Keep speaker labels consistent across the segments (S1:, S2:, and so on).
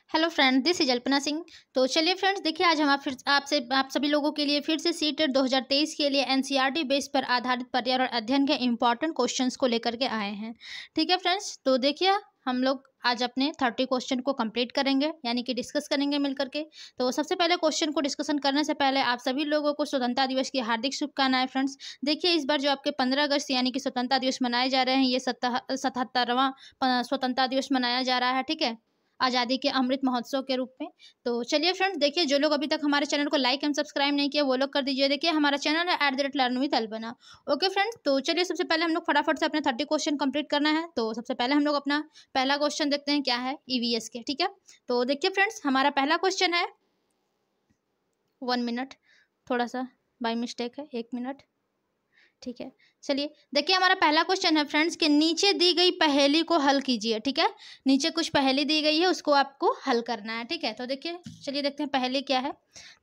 S1: Hello friend, this is Alpana Singh. तो चलिए friends, देखिए आज हम आप सभी लोगों के लिए फिर से सीटेट 2023 के लिए एनसीईआरटी बेस पर आधारित पर्यावरण अध्ययन के इम्पॉर्टेंट क्वेश्चंस को लेकर के आए हैं। ठीक है फ्रेंड्स, तो देखिए हम लोग आज अपने 30 क्वेश्चन को कंप्लीट करेंगे, यानी कि डिस्कस करेंगे मिलकर के। तो सबसे पहले क्वेश्चन को डिस्कशन करने से पहले आप सभी लोगों को स्वतंत्रता दिवस की हार्दिक शुभकामनाएं फ्रेंड्स। देखिए इस बार जो आपके 15 अगस्त यानी कि स्वतंत्रता दिवस मनाए जा रहे हैं, ये 77वां स्वतंत्रता दिवस मनाया जा रहा है। ठीक है, आज़ादी के अमृत महोत्सव के रूप में। तो चलिए फ्रेंड्स, देखिए जो लोग अभी तक हमारे चैनल को लाइक एंड सब्सक्राइब नहीं किया वो लोग कर दीजिए। देखिए हमारा चैनल है @LearnWithAlpana। ओके फ्रेंड्स, तो चलिए सबसे पहले हम लोग फटाफट से अपने 30 क्वेश्चन कंप्लीट करना है। तो सबसे पहले हम लोग अपना पहला क्वेश्चन देखते हैं क्या है ईवीएस के। ठीक है, तो देखिए फ्रेंड्स हमारा पहला क्वेश्चन है 1 मिनट, थोड़ा सा बाय मिस्टेक है, 1 मिनट। ठीक है, चलिए देखिए हमारा पहला क्वेश्चन है फ्रेंड्स कि नीचे दी गई पहेली को हल कीजिए। ठीक है, नीचे कुछ पहेली दी गई है, उसको आपको हल करना है। ठीक है, तो देखिए चलिए देखते हैं पहेली क्या है।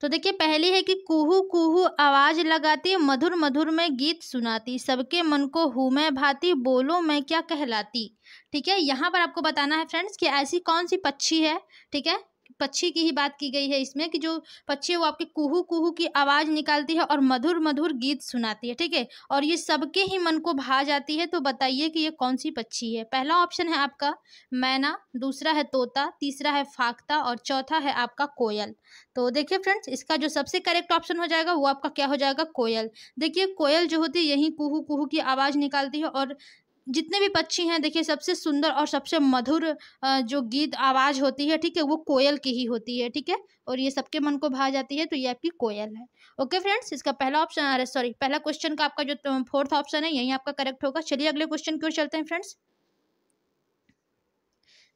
S1: तो देखिए पहेली है कि कुहू कुहू आवाज लगाती, मधुर मधुर में गीत सुनाती, सबके मन को हूँ मैं भाती, बोलो मैं क्या कहलाती। ठीक है, यहाँ पर आपको बताना है फ्रेंड्स कि ऐसी कौन सी पक्षी है। ठीक है, पक्षी की ही बात की गई है इसमें कि जो पक्षी है वो आपके कुहू कुहू की आवाज़ निकालती है और मधुर मधुर गीत सुनाती है। ठीक है, और ये सबके ही मन को भा जाती है। तो बताइए कि ये कौन सी पक्षी है। पहला ऑप्शन है आपका मैना, दूसरा है तोता, तीसरा है फाख्ता और चौथा है आपका कोयल। तो देखिए फ्रेंड्स, इसका जो सबसे करेक्ट ऑप्शन हो जाएगा वो आपका क्या हो जाएगा, कोयल। देखिए कोयल जो होती है यही कुहू कुहू की आवाज़ निकालती है, और जितने भी पक्षी हैं देखिए सबसे सुंदर और सबसे मधुर जो गीत आवाज़ होती है, ठीक है, वो कोयल की ही होती है। ठीक है, और ये सबके मन को भा जाती है, तो ये आपकी कोयल है। ओके फ्रेंड्स, इसका पहला ऑप्शन, अरे सॉरी, पहला क्वेश्चन का आपका जो फोर्थ ऑप्शन है यही आपका करेक्ट होगा। चलिए अगले क्वेश्चन की ओर चलते हैं फ्रेंड्स।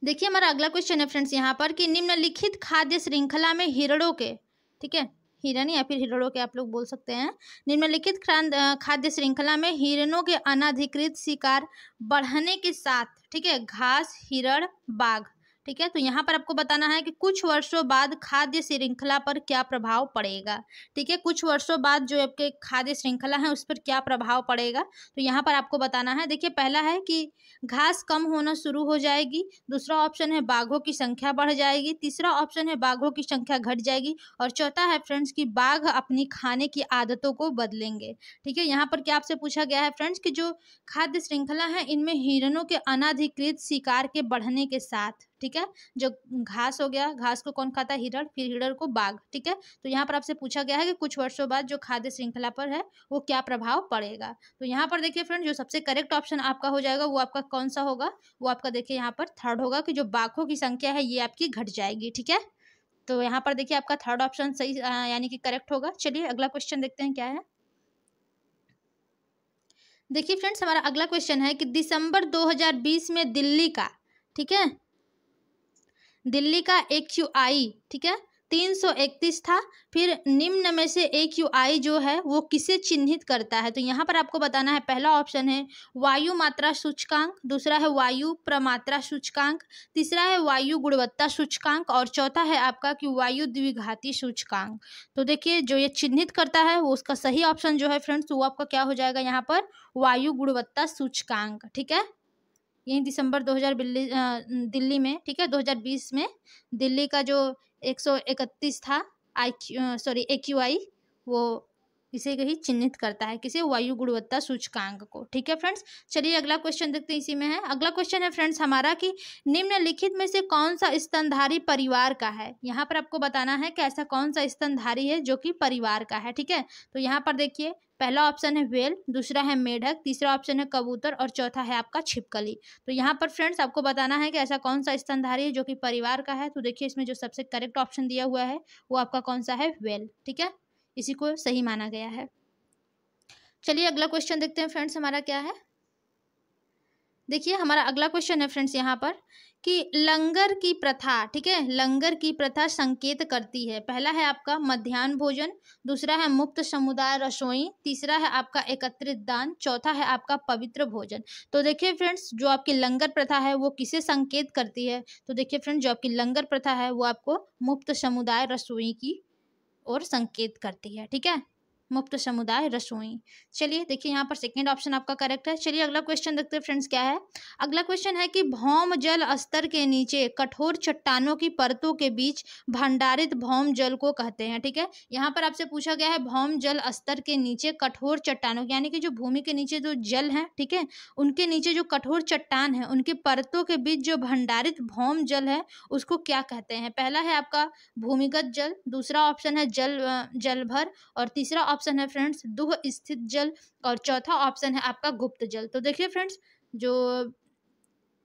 S1: देखिए हमारा अगला क्वेश्चन है फ्रेंड्स यहाँ पर कि निम्नलिखित खाद्य श्रृंखला में हिरणों के, ठीक है, हिरण या फिर हिरणों के आप लोग बोल सकते हैं, निम्नलिखित खाद्य श्रृंखला में हिरणों के अनाधिकृत शिकार बढ़ने के साथ, ठीक है, घास, हिरण, बाघ। ठीक है, तो यहाँ पर आपको बताना है कि कुछ वर्षों बाद खाद्य श्रृंखला पर क्या प्रभाव पड़ेगा। ठीक है, कुछ वर्षों बाद जो आपके खाद्य श्रृंखला है उस पर क्या प्रभाव पड़ेगा, तो यहाँ पर आपको बताना है। देखिए पहला है कि घास कम होना शुरू हो जाएगी, दूसरा ऑप्शन है बाघों की संख्या बढ़ जाएगी, तीसरा ऑप्शन है बाघों की संख्या घट जाएगी, और चौथा है फ्रेंड्स कि बाघ अपनी खाने की आदतों को बदलेंगे। ठीक है, यहाँ पर क्या आपसे पूछा गया है फ्रेंड्स कि जो खाद्य श्रृंखला है इनमें हिरणों के अनाधिकृत शिकार के बढ़ने के साथ, ठीक है, जो घास हो गया, घास को कौन खाता है, हिरण, फिर हिरण को बाघ। ठीक है, तो यहाँ पर आपसे पूछा गया है कि कुछ वर्षों बाद जो खाद्य श्रृंखला पर है वो क्या प्रभाव पड़ेगा। तो यहाँ पर देखिए फ्रेंड, जो सबसे करेक्ट ऑप्शन आपका हो जाएगा वो आपका कौन सा होगा, वो आपका देखिए यहाँ पर थर्ड होगा कि जो बाघों की संख्या है ये आपकी घट जाएगी। ठीक है, तो यहाँ पर देखिए आपका थर्ड ऑप्शन सही यानी कि करेक्ट होगा। चलिए अगला क्वेश्चन देखते हैं क्या है। देखिए फ्रेंड्स हमारा अगला क्वेश्चन है कि दिसंबर 2020 में दिल्ली का, ठीक है, दिल्ली का AQI, ठीक है, 331 था। फिर निम्न में से AQI जो है वो किसे चिन्हित करता है, तो यहाँ पर आपको बताना है। पहला ऑप्शन है वायु मात्रा सूचकांक, दूसरा है वायु प्रमात्रा सूचकांक, तीसरा है वायु गुणवत्ता सूचकांक, और चौथा है आपका कि वायु द्विघाती सूचकांक। तो देखिए जो ये चिन्हित करता है वो उसका सही ऑप्शन जो है फ्रेंड्स वो आपका क्या हो जाएगा यहाँ पर, वायु गुणवत्ता सूचकांक। ठीक है, यही दिसंबर 2000 दिल्ली में, ठीक है, 2020 में दिल्ली का जो 131 था AQI, वो इसे ही चिन्हित करता है, किसे, वायु गुणवत्ता सूचकांक को। ठीक है फ्रेंड्स, चलिए अगला क्वेश्चन देखते हैं, इसी में है। अगला क्वेश्चन है फ्रेंड्स हमारा कि निम्नलिखित में से कौन सा स्तनधारी परिवार का है। यहाँ पर आपको बताना है कि ऐसा कौन सा स्तनधारी है जो कि परिवार का है। ठीक है, तो यहाँ पर देखिए पहला ऑप्शन है व्हेल, दूसरा है मेढक, तीसरा ऑप्शन है कबूतर और चौथा है आपका छिपकली। तो यहाँ पर फ्रेंड्स आपको बताना है कि ऐसा कौन सा स्तनधारी है जो कि परिवार का है। तो देखिए इसमें जो सबसे करेक्ट ऑप्शन दिया हुआ है वो आपका कौन सा है, व्हेल। ठीक है, इसी को सही माना गया है। चलिए अगला क्वेश्चन देखते हैं फ्रेंड्स हमारा क्या है। देखिए हमारा अगला क्वेश्चन है फ्रेंड्स यहाँ पर कि लंगर की प्रथा, ठीक है, लंगर की प्रथा संकेत करती है। पहला है आपका मध्याह्न भोजन, दूसरा है मुक्त समुदाय रसोई, तीसरा है आपका एकत्रित दान, चौथा है आपका पवित्र भोजन। तो देखिए फ्रेंड्स जो आपकी लंगर प्रथा है वो किसे संकेत करती है, तो देखिए फ्रेंड्स जो आपकी लंगर प्रथा है वो आपको मुक्त समुदाय रसोई की ओर संकेत करती है। ठीक है, मुक्त समुदाय रसोई। चलिए देखिए यहाँ पर सेकेंड ऑप्शन आपका करेक्ट है। चलिए अगला क्वेश्चन देखते हैं फ्रेंड्स क्या है। अगला क्वेश्चन है कि भौम जल स्तर के नीचे कठोर चट्टानों की परतों के बीच भंडारित भौम जल को कहते हैं। ठीक है, यहाँ पर आपसे पूछा गया है भौम जल स्तर के नीचे कठोर चट्टानों, यानी कि जो भूमि के नीचे जो जल है, ठीक है, उनके नीचे जो कठोर चट्टान है उनकी परतों के बीच जो भंडारित भौम जल है उसको क्या कहते हैं। पहला है आपका भूमिगत जल, दूसरा ऑप्शन है जलभर, और तीसरा ऑप्शन है फ्रेंड्स दुह स्थित जल, और चौथा ऑप्शन है आपका गुप्त जल। तो देखिए फ्रेंड्स, जो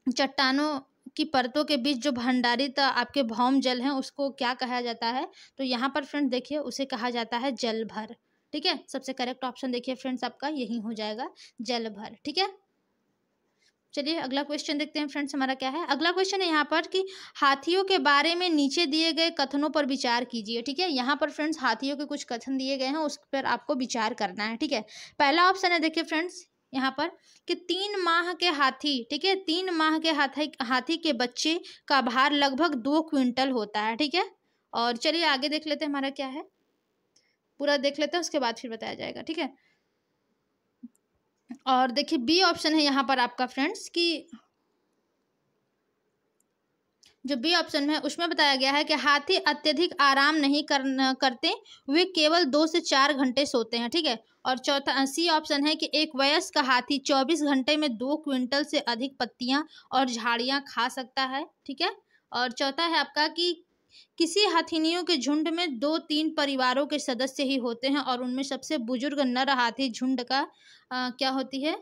S1: चट्टानों की परतों के बीच जो भंडारित आपके भौम जल हैं उसको क्या कहा जाता है, तो यहाँ पर फ्रेंड्स देखिए उसे कहा जाता है जलभर। ठीक है, सबसे करेक्ट ऑप्शन देखिए फ्रेंड्स आपका यही हो जाएगा, जलभर। ठीक है, चलिए अगला क्वेश्चन देखते हैं फ्रेंड्स हमारा क्या है। अगला क्वेश्चन है यहाँ पर कि हाथियों के बारे में नीचे दिए गए कथनों पर विचार कीजिए। ठीक है, यहाँ पर फ्रेंड्स हाथियों के कुछ कथन दिए गए हैं, उस पर आपको विचार करना है। ठीक है, पहला ऑप्शन है देखिए फ्रेंड्स यहाँ पर कि 3 माह के हाथी, ठीक है, 3 माह के हाथी के बच्चे का भार लगभग 2 क्विंटल होता है। ठीक है, और चलिए आगे देख लेते हैं हमारा क्या है, पूरा देख लेते हैं उसके बाद फिर बताया जाएगा। ठीक है, और देखिए बी ऑप्शन है यहाँ पर आपका फ्रेंड्स कि जो बी ऑप्शन है उसमें बताया गया है कि हाथी अत्यधिक आराम नहीं करते, वे केवल 2 से 4 घंटे सोते हैं। ठीक है, और चौथा सी ऑप्शन है कि एक वयस्क हाथी 24 घंटे में 2 क्विंटल से अधिक पत्तियां और झाड़ियां खा सकता है। ठीक है, और चौथा है आपका कि किसी हथिनियों के झुंड में 2-3 परिवारों के सदस्य ही होते हैं और उनमें सबसे बुजुर्ग नर हाथी झुंड का क्या होती है,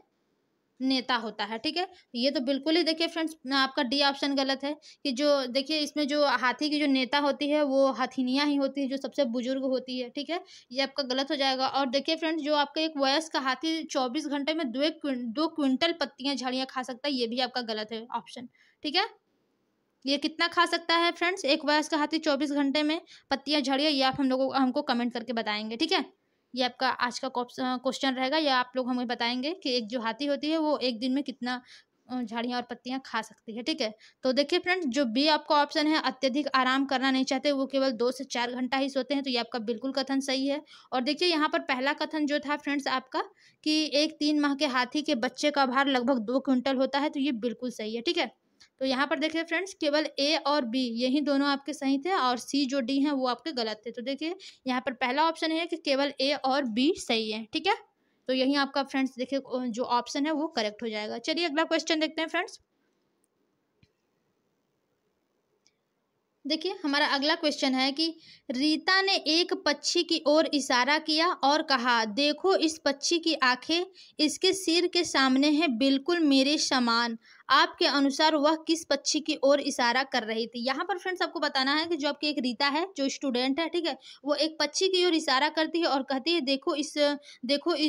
S1: नेता होता है। ठीक है, ये तो बिल्कुल ही देखिए फ्रेंड्स आपका डी ऑप्शन गलत है कि जो देखिए इसमें जो हाथी की जो नेता होती है वो हथिनियां ही होती है जो सबसे बुजुर्ग होती है। ठीक है, ये आपका गलत हो जाएगा। और देखिए फ्रेंड्स जो आपका एक वयस्क हाथी 24 घंटे में 2 क्विंटल पत्तियां झाड़ियां खा सकता है, ये भी आपका गलत है ऑप्शन। ठीक है, ये कितना खा सकता है फ्रेंड्स एक वयस्क हाथी 24 घंटे में पत्तियां झाड़ियां, ये आप हमको कमेंट करके बताएंगे। ठीक है, ये आपका आज का क्वेश्चन रहेगा, या आप लोग हमें बताएंगे कि एक जो हाथी होती है वो एक दिन में कितना झाड़ियाँ और पत्तियां खा सकती है। ठीक है, तो देखिए फ्रेंड्स जो बी आपका ऑप्शन है अत्यधिक आराम करना नहीं चाहते, वो केवल 2 से 4 घंटा ही सोते हैं, तो ये आपका बिल्कुल कथन सही है। और देखिए यहाँ पर पहला कथन जो था फ्रेंड्स आपका कि एक 3 माह के हाथी के बच्चे का भार लगभग 2 क्विंटल होता है, तो ये बिल्कुल सही है। ठीक है, तो यहाँ पर देखिए फ्रेंड्स केवल ए और बी यही दोनों आपके सही थे, और सी जो डी हैं वो आपके गलत थे। तो देखिए यहाँ पर पहला ऑप्शन है कि केवल ए और बी सही है। ठीक है, तो यही आपका फ्रेंड्स देखिए जो ऑप्शन है वो करेक्ट हो जाएगा। चलिए अगला क्वेश्चन देखते हैं फ्रेंड्स। देखिए हमारा अगला क्वेश्चन है कि रीता ने एक पक्षी की ओर इशारा किया और कहा, देखो इस पक्षी की आंखें इसके सिर के सामने हैं, बिल्कुल मेरे समान। आपके अनुसार वह किस पक्षी की ओर इशारा कर रही थी। यहाँ पर फ्रेंड्स आपको बताना है कि जो आपकी एक रीता है जो स्टूडेंट है, ठीक है, वो एक पक्षी की ओर इशारा करती है और कहती है देखो इस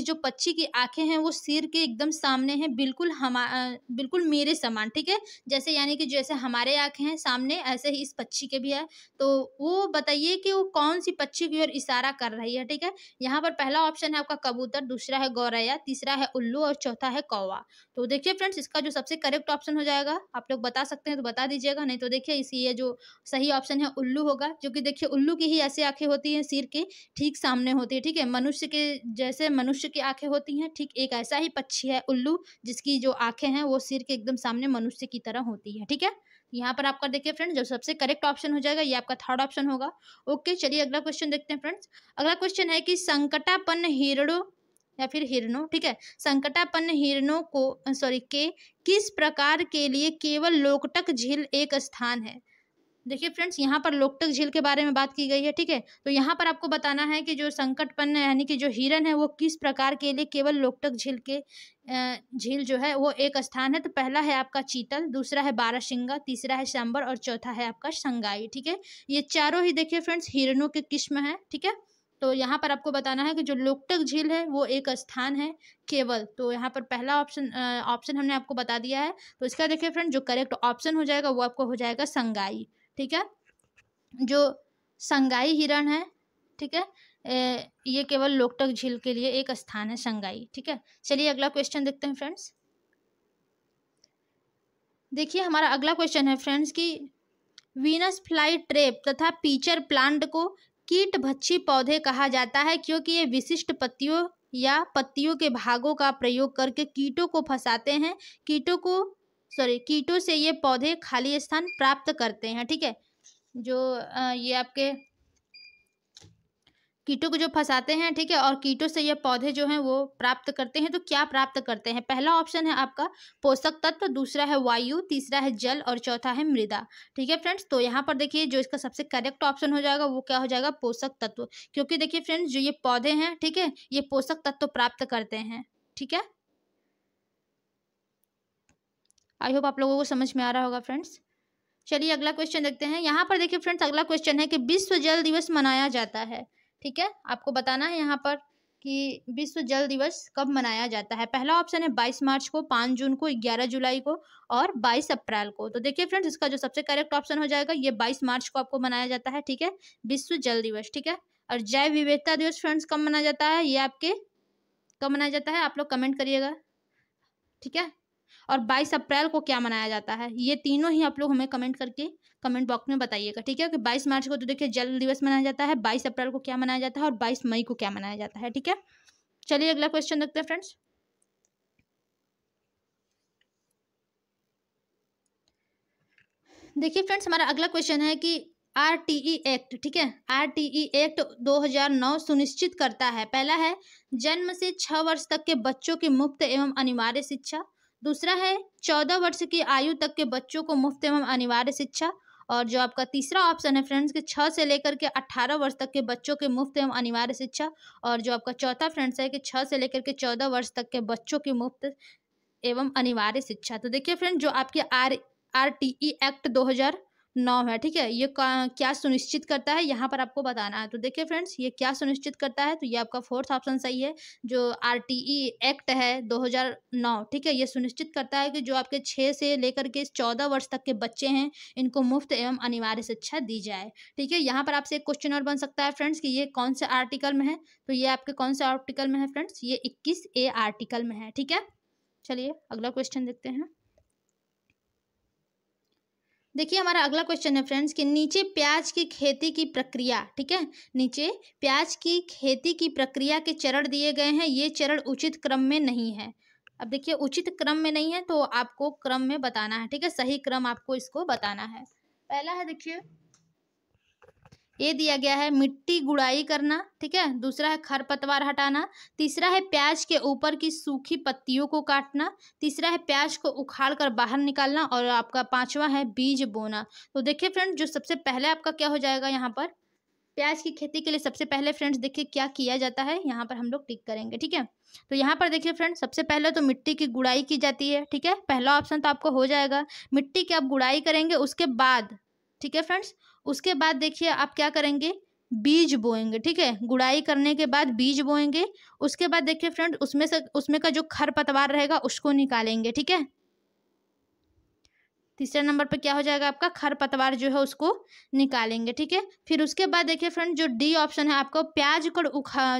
S1: जो पक्षी की आंखें हैं वो सिर के एकदम सामने हैं, बिल्कुल मेरे समान। ठीक है, जैसे यानी कि जैसे हमारे आंखें हैं सामने ऐसे ही इस पक्षी के भी है। तो वो बताइए कि वो कौन सी पक्षी की ओर इशारा कर रही है। ठीक है, यहाँ पर पहला ऑप्शन है आपका कबूतर, दूसरा है गौरैया, तीसरा है उल्लू और चौथा है कौवा। तो देखिए फ्रेंड्स इसका जो सबसे करेक्ट ऑप्शन हो जाएगा, आप लोग बता सकते हैं तो बता दीजिएगा, नहीं तो देखिए ये जो सही ऑप्शन है उल्लू होगा, क्योंकि देखिए उल्लू की ही ऐसी आंखें होती हैं सिर के ठीक सामने होती है। ठीक है, मनुष्य के जैसे मनुष्य की आंखें होती हैं, ठीक एक ऐसा ही पक्षी है उल्लू जिसकी जो आंखें हैं वो सिर के एकदम सामने मनुष्य की तरह होती है। ठीक है, यहाँ पर आपका देखिए फ्रेंड्स जो सबसे करेक्ट ऑप्शन हो जाएगा ये आपका थर्ड ऑप्शन होगा। ओके, चलिए अगला क्वेश्चन देखते हैं फ्रेंड्स। अगला क्वेश्चन है कि संकटापन्न हिरणों या फिर हिरणों, ठीक है, संकटापन्न हिरणों को के किस प्रकार के लिए केवल लोकटक झील एक स्थान है। देखिए फ्रेंड्स यहाँ पर लोकटक झील के बारे में बात की गई है। ठीक है, तो यहाँ पर आपको बताना है कि जो संकटपन्न यानी कि जो हिरण है वो किस प्रकार के लिए केवल लोकटक झील जो है वो एक स्थान है। तो पहला है आपका चीतल, दूसरा है बारहसिंगा, तीसरा है सांबर और चौथा है आपका संगाई। ठीक है, ये चारों ही देखिए फ्रेंड्स हिरणों के किस्म है। ठीक है, तो यहाँ पर आपको बताना है कि जो लोकटक झील है वो एक स्थान है केवल। तो यहाँ पर पहला ऑप्शन हमने आपको बता दिया है, तो इसका देखिए फ्रेंड जो करेक्ट ऑप्शन हो जाएगा वो आपको हो जाएगा संगाई। ठीक है, जो संगाई हिरण है, ठीक है, ये केवल लोकटक झील के लिए एक स्थान है संगाई। ठीक है, चलिए अगला क्वेश्चन देखते हैं फ्रेंड्स। देखिए हमारा अगला क्वेश्चन है फ्रेंड्स कि वीनस फ्लाई ट्रैप तथा पीचर प्लांट को कीट भक्षी पौधे कहा जाता है क्योंकि ये विशिष्ट पत्तियों या पत्तियों के भागों का प्रयोग करके कीटों को फंसाते हैं। कीटों से ये पौधे खाली स्थान प्राप्त करते हैं। ठीक है, जो ये आपके कीटों को जो फंसाते हैं, ठीक है, और कीटों से ये पौधे जो हैं वो प्राप्त करते हैं। तो क्या प्राप्त करते हैं? पहला ऑप्शन है आपका पोषक तत्व, दूसरा है वायु, तीसरा है जल और चौथा है मृदा। ठीक है फ्रेंड्स, तो यहाँ पर देखिए जो इसका सबसे करेक्ट ऑप्शन हो जाएगा वो क्या हो जाएगा? पोषक तत्व। क्योंकि देखिए फ्रेंड्स जो ये पौधे हैं, ठीक है, ये पोषक तत्व प्राप्त करते हैं। ठीक है, आई होप आप लोगों को समझ में आ रहा होगा फ्रेंड्स। चलिए अगला क्वेश्चन देखते हैं। यहाँ पर देखिए फ्रेंड्स अगला क्वेश्चन है कि विश्व जल दिवस मनाया जाता है। ठीक है, आपको बताना है यहाँ पर कि विश्व जल दिवस कब मनाया जाता है। पहला ऑप्शन है 22 मार्च को, 5 जून को, 11 जुलाई को और 22 अप्रैल को। तो देखिए फ्रेंड्स इसका जो सबसे करेक्ट ऑप्शन हो जाएगा ये 22 मार्च को आपको मनाया जाता है। ठीक है, विश्व जल दिवस। ठीक है, और जैव विविधता दिवस फ्रेंड्स कब मनाया जाता है? ये आपके कब मनाया जाता है आप लोग कमेंट करिएगा। ठीक है, और 22 अप्रैल को क्या मनाया जाता है? ये तीनों ही आप लोग हमें कमेंट करके कमेंट बॉक्स में बताइएगा। ठीक है, कि 22 मार्च को तो देखिए जल दिवस मनाया जाता है, 22 अप्रैल को क्या मनाया जाता है और 22 मई को क्या मनाया जाता है। ठीक है, चलिए अगला क्वेश्चन देखते हैं फ्रेंड्स। देखिए फ्रेंड्स हमारा अगला क्वेश्चन है कि RTE एक्ट, ठीक है, RTE एक्ट 2009 सुनिश्चित करता है। पहला है जन्म से 6 वर्ष तक के बच्चों की मुफ्त एवं अनिवार्य शिक्षा, दूसरा है 14 वर्ष की आयु तक के बच्चों को मुफ्त एवं अनिवार्य शिक्षा, और जो आपका तीसरा ऑप्शन है फ्रेंड्स कि 6 से लेकर के 18 वर्ष तक के बच्चों के मुफ्त एवं अनिवार्य शिक्षा, और जो आपका चौथा फ्रेंड्स है कि 6 से लेकर के 14 वर्ष तक के बच्चों की मुफ्त एवं अनिवार्य शिक्षा। तो देखिए फ्रेंड जो आपके RTE एक्ट 2009 है, ठीक है, ये क्या सुनिश्चित करता है यहाँ पर आपको बताना है। तो देखिए फ्रेंड्स ये क्या सुनिश्चित करता है? तो ये आपका फोर्थ ऑप्शन सही है। जो RTE एक्ट है 2009, ठीक है, ये सुनिश्चित करता है कि जो आपके 6 से लेकर के 14 वर्ष तक के बच्चे हैं इनको मुफ्त एवं अनिवार्य शिक्षा दी जाए। ठीक है, यहाँ पर आपसे एक क्वेश्चन और बन सकता है फ्रेंड्स कि ये कौन से आर्टिकल में है? तो ये आपके कौन से आर्टिकल में है फ्रेंड्स? ये 21A आर्टिकल में है। ठीक है, चलिए अगला क्वेश्चन देखते हैं। देखिए हमारा अगला क्वेश्चन है फ्रेंड्स कि नीचे प्याज की खेती की प्रक्रिया, ठीक है, नीचे प्याज की खेती की प्रक्रिया के चरण दिए गए हैं, ये चरण उचित क्रम में नहीं है। अब देखिए उचित क्रम में नहीं है तो आपको क्रम में बताना है। ठीक है, सही क्रम आपको इसको बताना है। पहला है देखिए ये दिया गया है मिट्टी गुड़ाई करना, ठीक है, दूसरा है खरपतवार हटाना, तीसरा है प्याज के ऊपर की सूखी पत्तियों को काटना, तीसरा है प्याज को उखाड़ कर बाहर निकालना, और आपका पांचवा है बीज बोना। तो देखिए फ्रेंड्स जो सबसे पहले आपका क्या हो जाएगा यहाँ पर? प्याज की खेती के लिए सबसे पहले फ्रेंड्स देखिए क्या किया जाता है, यहाँ पर हम लोग टिक करेंगे। ठीक है, तो यहाँ पर देखिए फ्रेंड्स सबसे पहले तो मिट्टी की गुड़ाई की जाती है। ठीक है, पहला ऑप्शन तो आपको हो जाएगा, मिट्टी की आप गुड़ाई करेंगे, उसके बाद, ठीक है फ्रेंड्स, उसके बाद देखिए आप क्या करेंगे? बीज बोएंगे। ठीक है, गुड़ाई करने के बाद बीज बोएंगे, उसके बाद देखिए फ्रेंड उसमें का जो खरपतवार रहेगा उसको निकालेंगे। ठीक है, तीसरे नंबर पर क्या हो जाएगा आपका? खरपतवार जो है उसको निकालेंगे। ठीक है, फिर उसके बाद देखिए फ्रेंड जो डी ऑप्शन है आपको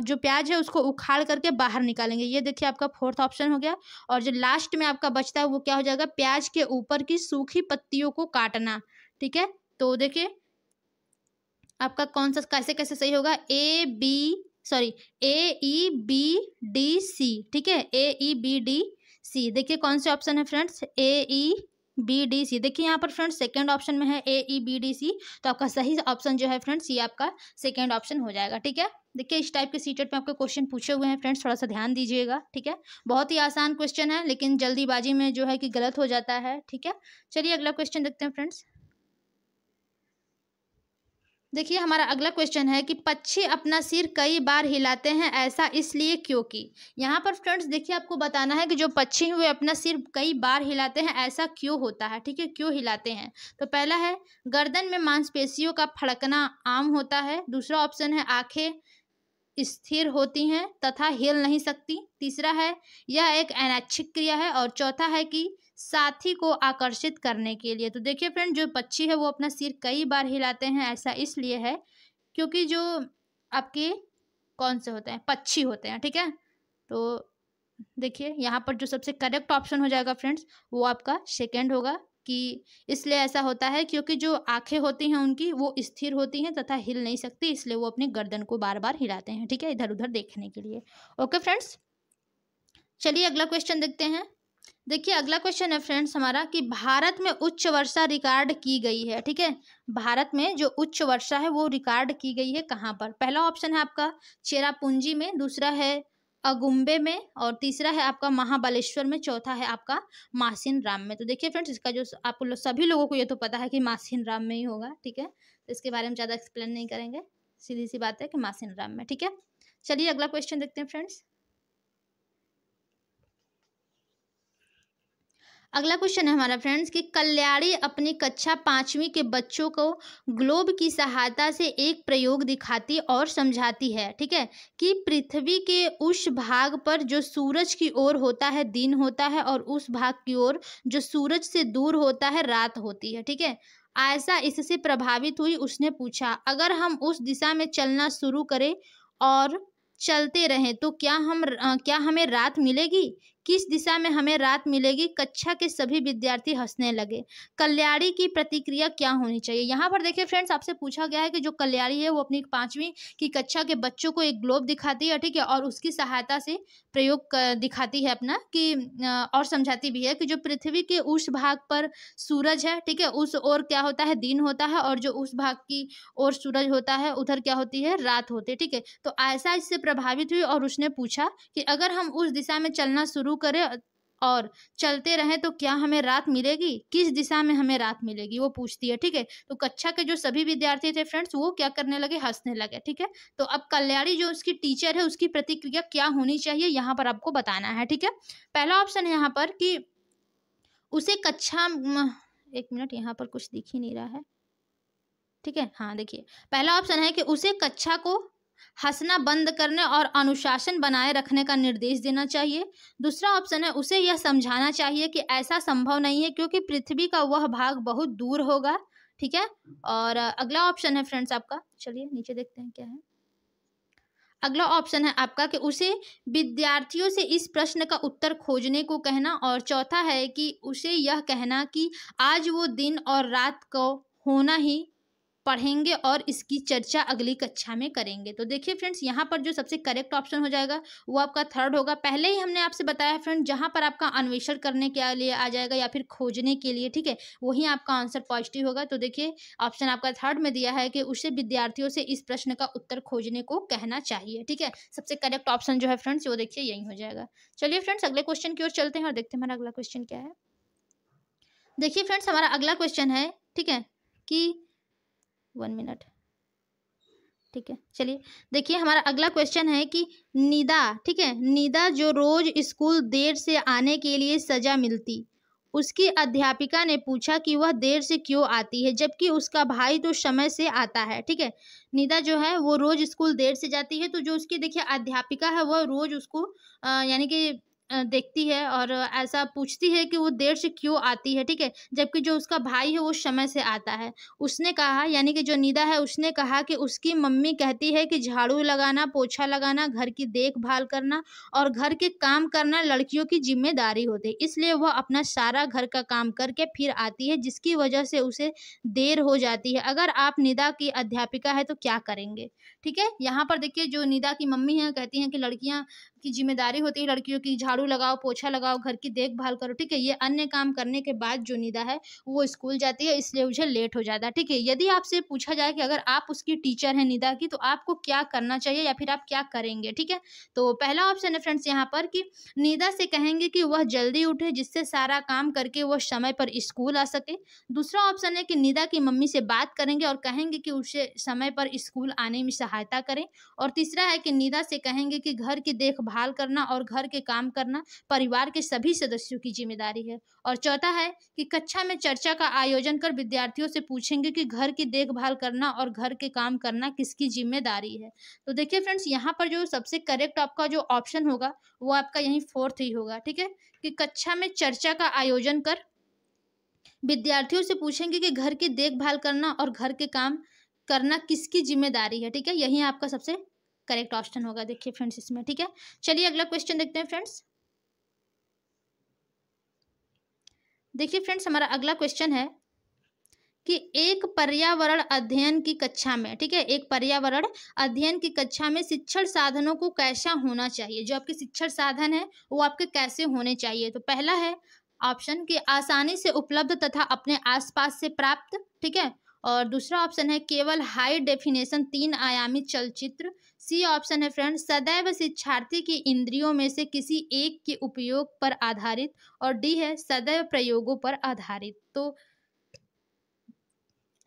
S1: जो प्याज है उसको उखाड़ करके बाहर निकालेंगे। ये देखिए आपका फोर्थ ऑप्शन हो गया। और जो लास्ट में आपका बचता है वो क्या हो जाएगा? प्याज के ऊपर की सूखी पत्तियों को काटना। ठीक है, तो देखिए आपका कौन सा कैसे कैसे सही होगा? AEBDC। ठीक है, AEBDC। देखिए कौन से ऑप्शन है फ्रेंड्स? AEBDC। देखिए यहाँ पर फ्रेंड्स सेकंड ऑप्शन में है AEBDC, तो आपका सही ऑप्शन जो है फ्रेंड्स ये आपका सेकंड ऑप्शन हो जाएगा। ठीक है, देखिए इस टाइप के सीटेट में आपके क्वेश्चन पूछे हुए हैं फ्रेंड्स, थोड़ा सा ध्यान दीजिएगा। ठीक है, बहुत ही आसान क्वेश्चन है लेकिन जल्दीबाजी में जो है कि गलत हो जाता है। ठीक है, चलिए अगला क्वेश्चन देखते हैं फ्रेंड्स। देखिए हमारा अगला क्वेश्चन है कि पक्षी अपना सिर कई बार हिलाते हैं, ऐसा इसलिए क्योंकि। यहाँ पर फ्रेंड्स देखिए आपको बताना है कि जो पक्षी वे अपना सिर कई बार हिलाते हैं, ऐसा क्यों होता है। ठीक है, क्यों हिलाते हैं? तो पहला है गर्दन में मांसपेशियों का फड़कना आम होता है, दूसरा ऑप्शन है आंखें स्थिर होती हैं तथा हिल नहीं सकती, तीसरा है यह एक अनैच्छिक क्रिया है, और चौथा है कि साथी को आकर्षित करने के लिए। तो देखिए फ्रेंड जो पक्षी है वो अपना सिर कई बार हिलाते हैं, ऐसा इसलिए है क्योंकि जो आपके कौन से होते हैं? पक्षी होते हैं। ठीक है, तो देखिए यहाँ पर जो सबसे करेक्ट ऑप्शन हो जाएगा फ्रेंड्स वो आपका सेकंड होगा, कि इसलिए ऐसा होता है क्योंकि जो आंखें होती हैं उनकी वो स्थिर होती हैं तथा हिल नहीं सकती, इसलिए वो अपनी गर्दन को बार बार हिलाते हैं, ठीक है, इधर उधर देखने के लिए। ओके फ्रेंड्स, चलिए अगला क्वेश्चन देखते हैं। देखिए अगला क्वेश्चन है फ्रेंड्स हमारा कि भारत में उच्च वर्षा रिकॉर्ड की गई है, ठीक है, भारत में जो उच्च वर्षा है वो रिकॉर्ड की गई है कहाँ पर? पहला ऑप्शन है आपका चेरापूंजी में, दूसरा है अगुम्बे में, और तीसरा है आपका महाबलेश्वर में, चौथा है आपका मासिन राम में। तो देखिए फ्रेंड्स, इसका जो सभी लोगों को ये तो पता है कि मासिन राम में ही होगा, ठीक है, तो इसके बारे में ज़्यादा एक्सप्लेन नहीं करेंगे, सीधी सी बात है कि मासिन राम में, ठीक है। चलिए अगला क्वेश्चन देखते हैं फ्रेंड्स। अगला क्वेश्चन है हमारा फ्रेंड्स कि कल्याणी अपनी कक्षा 5वीं के बच्चों को ग्लोब की सहायता से एक प्रयोग दिखाती और समझाती है, ठीक है, कि पृथ्वी के उस भाग पर जो सूरज की ओर होता है दिन होता है और उस भाग की ओर जो सूरज से दूर होता है रात होती है, ठीक है। ऐसा इससे प्रभावित हुई, उसने पूछा अगर हम उस दिशा में चलना शुरू करें और चलते रहें तो क्या हमें रात मिलेगी? किस दिशा में हमें रात मिलेगी? कक्षा के सभी विद्यार्थी हंसने लगे। कल्याणी की प्रतिक्रिया क्या होनी चाहिए? यहाँ पर देखिए फ्रेंड्स, आपसे पूछा गया है कि जो कल्याणी है वो अपनी 5वीं की कक्षा के बच्चों को एक ग्लोब दिखाती है, ठीक है, और उसकी सहायता से प्रयोग दिखाती है अपना कि और समझाती भी है कि जो पृथ्वी के उस भाग पर सूरज है, ठीक है, उस ओर क्या होता है दिन होता है, और जो उस भाग की ओर सूरज होता है उधर क्या होती है रात होती है, ठीक है। तो ऐसा इससे प्रभावित हुई और उसने पूछा कि अगर हम उस दिशा में चलना शुरू करें और चलते रहें तो क्या हमें रात मिलेगी? किस दिशा में हमें रात मिलेगी वो पूछती है, ठीक है। तो कक्षा के जो सभी विद्यार्थी थे फ्रेंड्स वो क्या करने लगे? हंसने लगे, ठीक है। तो अब कल्याणी जो उसकी टीचर है उसकी प्रतिक्रिया क्या होनी चाहिए यहाँ पर आपको बताना है, ठीक है। पहला ऑप्शन है यहाँ पर कि उसे एक मिनट, यहाँ पर कुछ दिख ही नहीं रहा है, ठीक है, हाँ देखिए, पहला ऑप्शन है कि उसे कक्षा को हंसना बंद करने और अनुशासन बनाए रखने का निर्देश देना चाहिए। दूसरा ऑप्शन है उसे यह समझाना चाहिए कि ऐसा संभव नहीं है क्योंकि पृथ्वी का वह भाग बहुत दूर होगा, ठीक है। और अगला ऑप्शन है फ्रेंड्स आपका, चलिए नीचे देखते हैं क्या है। अगला ऑप्शन है आपका कि उसे विद्यार्थियों से इस प्रश्न का उत्तर खोजने को कहना, और चौथा है कि उसे यह कहना कि आज वो दिन और रात को होना ही पढ़ेंगे और इसकी चर्चा अगली कक्षा में करेंगे। तो देखिए फ्रेंड्स, यहाँ पर जो सबसे करेक्ट ऑप्शन हो जाएगा वो आपका थर्ड होगा। पहले ही हमने आपसे बताया फ्रेंड, जहाँ पर आपका अन्वेषण करने के लिए आ जाएगा या फिर खोजने के लिए, ठीक है, वही आपका आंसर पॉजिटिव होगा। तो देखिए ऑप्शन आपका थर्ड में दिया है कि उसे विद्यार्थियों से इस प्रश्न का उत्तर खोजने को कहना चाहिए, ठीक है। सबसे करेक्ट ऑप्शन जो है फ्रेंड्स वो देखिए यही हो जाएगा। चलिए फ्रेंड्स अगले क्वेश्चन की ओर चलते हैं और देखते हैं हमारा अगला क्वेश्चन क्या है। देखिए फ्रेंड्स, हमारा अगला क्वेश्चन है, ठीक है, कि 1 मिनट, ठीक है, चलिए देखिए हमारा अगला क्वेश्चन है कि निदा, ठीक है, निदा जो रोज स्कूल देर से आने के लिए सजा मिलती, उसकी अध्यापिका ने पूछा कि वह देर से क्यों आती है जबकि उसका भाई तो समय से आता है, ठीक है। निदा जो है वो रोज स्कूल देर से जाती है, तो जो उसकी देखिए अध्यापिका है वह रोज उसको यानी कि देखती है और ऐसा पूछती है कि वो देर से क्यों आती है, ठीक है, जबकि जो उसका भाई है वो समय से आता है। उसने कहा, यानी कि जो निदा है उसने कहा कि उसकी मम्मी कहती है कि झाड़ू लगाना, पोछा लगाना, घर की देखभाल करना और घर के काम करना लड़कियों की जिम्मेदारी होती है, इसलिए वह अपना सारा घर का काम करके फिर आती है जिसकी वजह से उसे देर हो जाती है। अगर आप निदा की अध्यापिका है तो क्या करेंगे? ठीक है, यहाँ पर देखिए जो निदा की मम्मी है कहती हैं कि लड़कियां की जिम्मेदारी होती है लड़कियों की, झाड़ू लगाओ, पोछा लगाओ, घर की देखभाल करो, ठीक है। ये अन्य काम करने के बाद जो निदा है वो स्कूल जाती है, इसलिए मुझे लेट हो जाता है, ठीक है। यदि आपसे पूछा जाए कि अगर आप उसकी टीचर हैं निदा की तो आपको क्या करना चाहिए या फिर आप क्या करेंगे, ठीक है। तो पहला ऑप्शन है फ्रेंड्स यहाँ पर कि निदा से कहेंगे कि वह जल्दी उठे जिससे सारा काम करके वह समय पर स्कूल आ सके। दूसरा ऑप्शन है कि निदा की मम्मी से बात करेंगे और कहेंगे कि उसे समय पर स्कूल आने में सहायता करें। और तीसरा है कि निदा से कहेंगे कि घर की देखभाल करना और घर के काम करना परिवार के सभी सदस्यों की जिम्मेदारी है। और चौथा है कि कक्षा में चर्चा का आयोजन कर विद्यार्थियों से पूछेंगे कि घर की देखभाल करना और घर के काम करना किसकी जिम्मेदारी है। तो देखिए फ्रेंड्स, यहाँ पर जो सबसे करेक्ट आपका जो ऑप्शन होगा वो आपका यही फोर्थ ही होगा, ठीक है, कि कक्षा में चर्चा का आयोजन कर विद्यार्थियों से पूछेंगे कि घर की देखभाल करना और घर के काम करना किसकी जिम्मेदारी है, ठीक है। यही आपका सबसे करेक्ट ऑप्शन होगा देखिए फ्रेंड्स इसमें, ठीक है। चलिए अगला क्वेश्चन देखते हैं फ्रेंड्स। देखिए फ्रेंड्स, हमारा अगला क्वेश्चन है कि एक पर्यावरण अध्ययन की कक्षा में, ठीक है, एक पर्यावरण अध्ययन की कक्षा में शिक्षण साधनों को कैसा होना चाहिए। जो आपके शिक्षण साधन है वो आपके कैसे होने चाहिए। तो पहला है ऑप्शन कि आसानी से उपलब्ध तथा अपने आसपास से प्राप्त, ठीक है। और दूसरा ऑप्शन है केवल हाई डेफिनेशन 3 आयामी चलचित्र। सी ऑप्शन है फ्रेंड सदैव शिक्षार्थी की इंद्रियों में से किसी एक के उपयोग पर आधारित। और डी है सदैव प्रयोगों पर आधारित। तो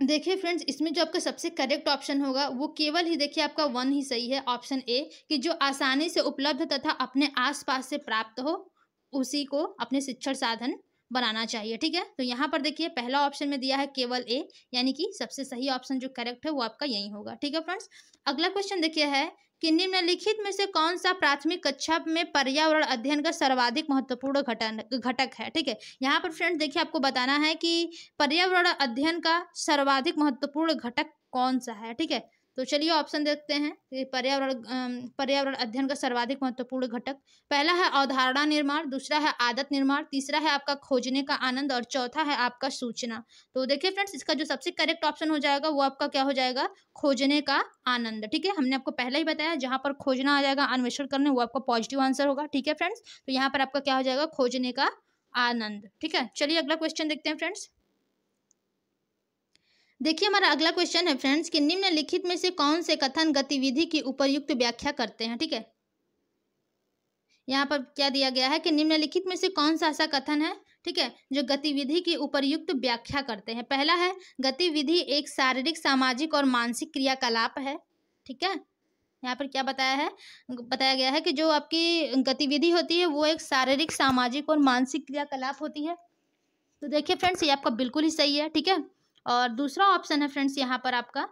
S1: देखिए फ्रेंड्स, इसमें जो आपका सबसे करेक्ट ऑप्शन होगा वो केवल ही, देखिए आपका वन ही सही है, ऑप्शन ए, कि जो आसानी से उपलब्ध तथा अपने आसपास से प्राप्त हो उसी को अपने शिक्षण साधन बनाना चाहिए, ठीक है। तो यहाँ पर देखिए पहला ऑप्शन में दिया है केवल ए, यानी कि सबसे सही ऑप्शन जो करेक्ट है वो आपका यही होगा, ठीक है फ्रेंड्स। अगला क्वेश्चन देखिए है कि निम्नलिखित में से कौन सा प्राथमिक कक्षा में पर्यावरण अध्ययन का सर्वाधिक महत्वपूर्ण घटक है, ठीक है। यहाँ पर फ्रेंड्स देखिए आपको बताना है कि पर्यावरण अध्ययन का सर्वाधिक महत्वपूर्ण घटक कौन सा है, ठीक है। तो चलिए ऑप्शन देखते हैं कि पर्यावरण अध्ययन का सर्वाधिक महत्वपूर्ण घटक। पहला है अवधारणा निर्माण, दूसरा है आदत निर्माण, तीसरा है आपका खोजने का आनंद और चौथा है आपका सूचना। तो देखिए फ्रेंड्स, इसका जो सबसे करेक्ट ऑप्शन हो जाएगा वो आपका क्या हो जाएगा, खोजने का आनंद, ठीक है। हमने आपको पहले ही बताया जहां पर खोजना आ जाएगा, अन्वेषण करने, वो आपका पॉजिटिव आंसर होगा, ठीक है फ्रेंड्स। तो यहाँ पर आपका क्या हो जाएगा, खोजने का आनंद, ठीक है। चलिए अगला क्वेश्चन देखते हैं फ्रेंड्स। देखिए हमारा अगला क्वेश्चन है फ्रेंड्स कि निम्नलिखित में से कौन से कथन गतिविधि की उपयुक्त व्याख्या करते हैं, ठीक है। यहाँ पर क्या दिया गया है कि निम्नलिखित में से कौन सा ऐसा कथन है, ठीक है, जो गतिविधि की उपयुक्त व्याख्या करते हैं। पहला है गतिविधि एक शारीरिक, सामाजिक और मानसिक क्रियाकलाप है, ठीक है। यहाँ पर क्या बताया गया है कि जो आपकी गतिविधि होती है वो एक शारीरिक, सामाजिक और मानसिक क्रियाकलाप होती है। तो देखिए फ्रेंड्स, ये आपका बिल्कुल ही सही है, ठीक है। और दूसरा ऑप्शन है फ्रेंड्स यहाँ पर आपका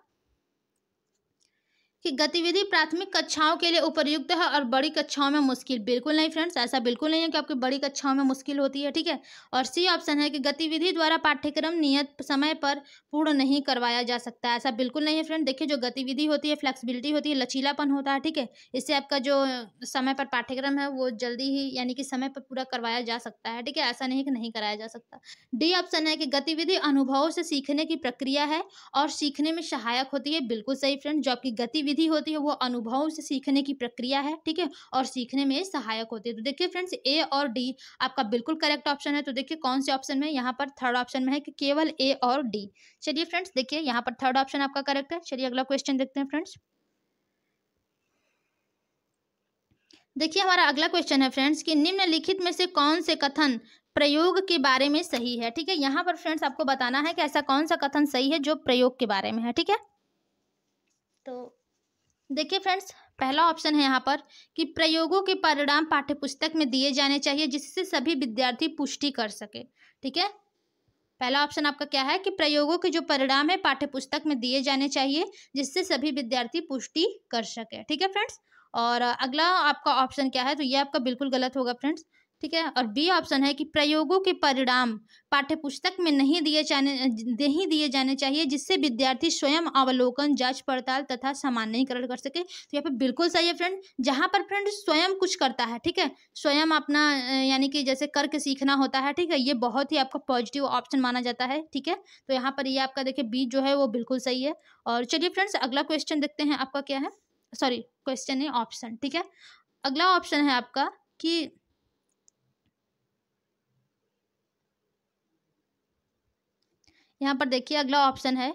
S1: कि गतिविधि प्राथमिक कक्षाओं के लिए उपयुक्त है और बड़ी कक्षाओं में मुश्किल। बिल्कुल नहीं फ्रेंड्स, ऐसा बिल्कुल नहीं है कि आपकी बड़ी कक्षाओं में मुश्किल होती है, ठीक है। और सी ऑप्शन है कि गतिविधि द्वारा पाठ्यक्रम नियत समय पर पूर्ण नहीं करवाया जा सकता। ऐसा बिल्कुल नहीं है फ्रेंड। देखिए जो गतिविधि होती है, फ्लेक्सिबिलिटी होती है, लचीलापन होता है, ठीक है। इससे आपका जो समय पर पाठ्यक्रम है वो जल्दी ही, यानी कि समय पर पूरा करवाया जा सकता है, ठीक है। ऐसा नहीं कि नहीं कराया जा सकता। डी ऑप्शन है कि गतिविधि अनुभवों से सीखने की प्रक्रिया है और सीखने में सहायक होती है। बिल्कुल सही फ्रेंड, जो आपकी गतिविधि होती है वो अनुभव से सीखने की प्रक्रिया है, ठीक है, और सीखने में सहायक होती है। तो देखिए फ्रेंड्स, ए और डी आपका बिल्कुल करेक्ट ऑप्शन है। तो देखिए कौन से ऑप्शन में, यहाँ पर थर्ड ऑप्शन में है कि केवल ए और डी। चलिए फ्रेंड्स, देखिए यहाँ पर थर्ड ऑप्शन आपका करेक्ट है। चलिए अगला क्वेश्चन देखते हैं फ्रेंड्स। देखिए हमारा अगला क्वेश्चन है फ्रेंड्स कि निम्नलिखित में से कौन से कथन प्रयोग के बारे में सही है, ठीक है। यहाँ पर फ्रेंड्स आपको बताना है कि ऐसा कौन सा कथन सही है जो प्रयोग के बारे में है, ठीक है। तो देखिए फ्रेंड्स, पहला ऑप्शन है यहाँ पर कि प्रयोगों के परिणाम पाठ्यपुस्तक में दिए जाने चाहिए जिससे सभी विद्यार्थी पुष्टि कर सके, ठीक है। पहला ऑप्शन आपका क्या है कि प्रयोगों के जो परिणाम है पाठ्यपुस्तक में दिए जाने चाहिए जिससे सभी विद्यार्थी पुष्टि कर सके, ठीक है फ्रेंड्स। और अगला आपका ऑप्शन क्या है, तो ये आपका बिल्कुल गलत होगा फ्रेंड्स, ठीक है। और बी ऑप्शन है कि प्रयोगों के परिणाम पाठ्यपुस्तक में नहीं दिए जाने चाहिए जिससे विद्यार्थी स्वयं अवलोकन, जांच पड़ताल तथा सामान्यीकरण कर सके। तो यहाँ पे बिल्कुल सही है फ्रेंड, जहाँ पर फ्रेंड स्वयं कुछ करता है, ठीक है, स्वयं अपना यानी कि जैसे करके सीखना होता है, ठीक है, ये बहुत ही आपका पॉजिटिव ऑप्शन माना जाता है, ठीक है। तो यहाँ पर ये आपका देखिए बी जो है वो बिल्कुल सही है। और चलिए फ्रेंड्स अगला क्वेश्चन देखते हैं, आपका क्या है, सॉरी क्वेश्चन है ऑप्शन, ठीक है। अगला ऑप्शन है आपका कि यहाँ पर देखिए अगला ऑप्शन है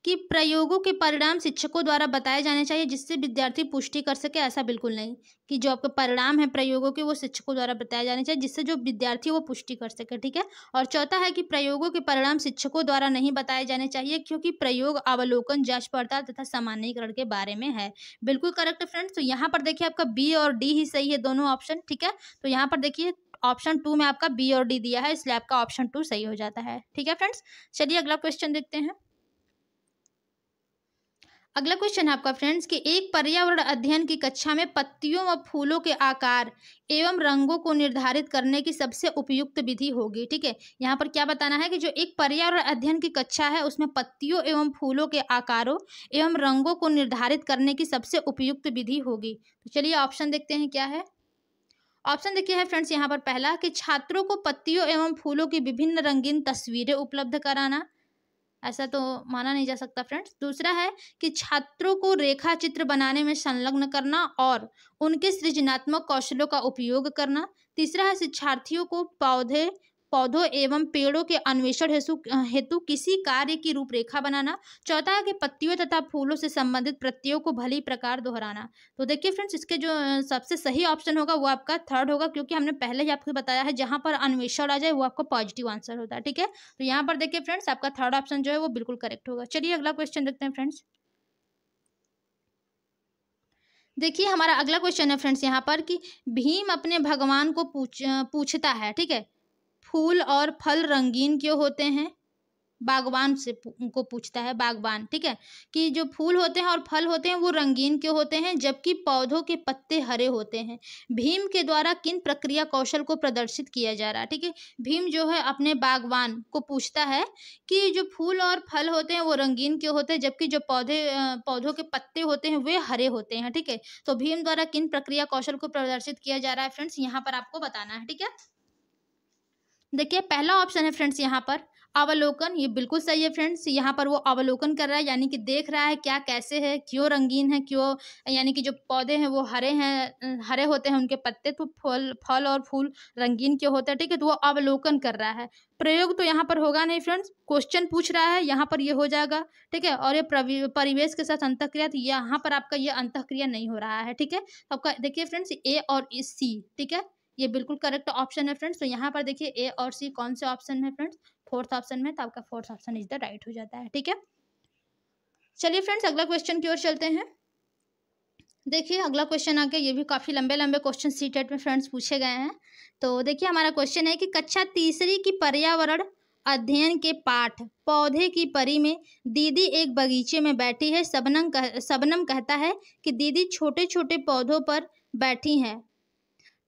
S1: कि प्रयोगों के परिणाम शिक्षकों द्वारा बताए जाने चाहिए जिससे विद्यार्थी पुष्टि कर सके। ऐसा बिल्कुल नहीं कि जो आपके परिणाम है प्रयोगों के वो शिक्षकों द्वारा बताए जाने चाहिए जिससे जो विद्यार्थी वो पुष्टि कर सके, ठीक है। और चौथा है कि प्रयोगों के परिणाम शिक्षकों द्वारा नहीं बताए जाने चाहिए क्योंकि प्रयोग अवलोकन, जांच पड़ताल तथा सामान्यीकरण के बारे में है। बिल्कुल करेक्ट फ्रेंड्स। तो यहाँ पर देखिए आपका बी और डी ही सही है, दोनों ऑप्शन, ठीक है। तो यहाँ पर देखिए ऑप्शन 2 में आपका बी और डी दिया है, इसलिए आपका ऑप्शन 2 सही हो जाता है, ठीक है फ्रेंड्स। चलिए अगला क्वेश्चन देखते हैं। अगला क्वेश्चन है आपका फ्रेंड्स कि एक पर्यावरण अध्ययन की कक्षा में पत्तियों व फूलों के आकार एवं रंगों को निर्धारित करने की सबसे उपयुक्त विधि होगी, ठीक है। यहाँ पर क्या बताना है कि जो एक पर्यावरण अध्ययन की कक्षा है उसमें पत्तियों एवं फूलों के आकारों एवं रंगों को निर्धारित करने की सबसे उपयुक्त विधि होगी। तो चलिए ऑप्शन देखते हैं क्या है। ऑप्शन देखिए है फ्रेंड्स यहाँ पर पहला कि छात्रों को पत्तियों एवं फूलों की विभिन्न रंगीन तस्वीरें उपलब्ध कराना, ऐसा तो माना नहीं जा सकता फ्रेंड्स। दूसरा है कि छात्रों को रेखा चित्र बनाने में संलग्न करना और उनके सृजनात्मक कौशलों का उपयोग करना। तीसरा है शिक्षार्थियों को पौधों एवं पेड़ों के अन्वेषण हेतु किसी कार्य की रूपरेखा बनाना। चौथा है कि पत्तियों तथा फूलों से संबंधित प्रत्ययों को भली प्रकार दोहराना। तो देखिए फ्रेंड्स, इसके जो सबसे सही ऑप्शन होगा वो आपका थर्ड होगा, क्योंकि हमने पहले ही आपको बताया है जहां पर अन्वेषण आ जाए वो आपका पॉजिटिव आंसर होता है। ठीक है, तो यहाँ पर देखिए फ्रेंड्स आपका थर्ड ऑप्शन जो है वो बिल्कुल करेक्ट होगा। चलिए अगला क्वेश्चन देखते हैं फ्रेंड्स। देखिए हमारा अगला क्वेश्चन है फ्रेंड्स यहाँ पर कि भीम अपने भगवान को पूछता है, ठीक है, फूल और फल रंगीन क्यों होते हैं। बागवान से को पूछता है, बागवान, ठीक है, कि जो फूल होते हैं और फल होते हैं वो रंगीन क्यों होते हैं जबकि पौधों के पत्ते हरे होते हैं। भीम के द्वारा किन प्रक्रिया कौशल को प्रदर्शित किया जा रहा है। ठीक है, भीम जो है अपने बागवान को पूछता है कि जो फूल और फल होते हैं वो रंगीन क्यों होते हैं जबकि जो पौधों के पत्ते होते हैं वे हरे होते हैं। ठीक है, तो भीम द्वारा किन प्रक्रिया कौशल को प्रदर्शित किया जा रहा है फ्रेंड्स, यहाँ पर आपको बताना है। ठीक है, देखिए पहला ऑप्शन है फ्रेंड्स यहाँ पर अवलोकन, ये बिल्कुल सही है फ्रेंड्स। यहाँ पर वो अवलोकन कर रहा है, यानी कि देख रहा है क्या कैसे है, क्यों रंगीन है, क्यों, यानी कि जो पौधे हैं वो हरे हैं, हरे होते हैं उनके पत्ते, तो फल और फूल रंगीन क्यों होते हैं। ठीक है, तो वो अवलोकन कर रहा है। प्रयोग तो यहाँ पर होगा नहीं फ्रेंड्स, क्वेश्चन पूछ रहा है, यहाँ पर ये हो जाएगा। ठीक है, और ये परिवेश के साथ अंतःक्रिया, तो यहाँ पर आपका ये अंतःक्रिया नहीं हो रहा है। ठीक है, आपका देखिए फ्रेंड्स ए और सी, ठीक है, ये बिल्कुल करेक्ट ऑप्शन है फ्रेंड्स। तो यहाँ पर देखिए ए और सी कौन से ऑप्शन है फ्रेंड्स, फोर्थ ऑप्शन में, तो आपका fourth option is the right हो जाता है। ठीक है, चलिए फ्रेंड्स अगला क्वेश्चन की ओर चलते हैं। देखिए अगला क्वेश्चन आके, ये भी काफ़ी लंबे लंबे क्वेश्चन सीटेट में फ्रेंड्स पूछे गए हैं। तो देखिए हमारा क्वेश्चन है कि कक्षा तीसरी की पर्यावरण अध्ययन के पाठ पौधे की परी में दीदी एक बगीचे में बैठी है। सबनम कहता है कि दीदी छोटे छोटे पौधों पर बैठी हैं।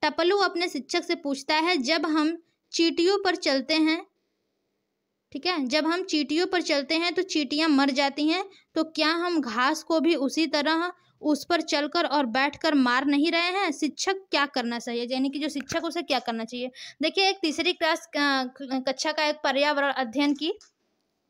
S1: टपलू अपने शिक्षक से पूछता है जब हम चींटियों पर चलते हैं, ठीक है, जब हम चींटियों पर चलते हैं तो चींटियां मर जाती हैं, तो क्या हम घास को भी उसी तरह उस पर चलकर और बैठकर मार नहीं रहे हैं। शिक्षक क्या करना चाहिए, यानी कि जो शिक्षक उसे क्या करना चाहिए। देखिए एक तीसरी क्लास कक्षा का एक पर्यावरण अध्ययन की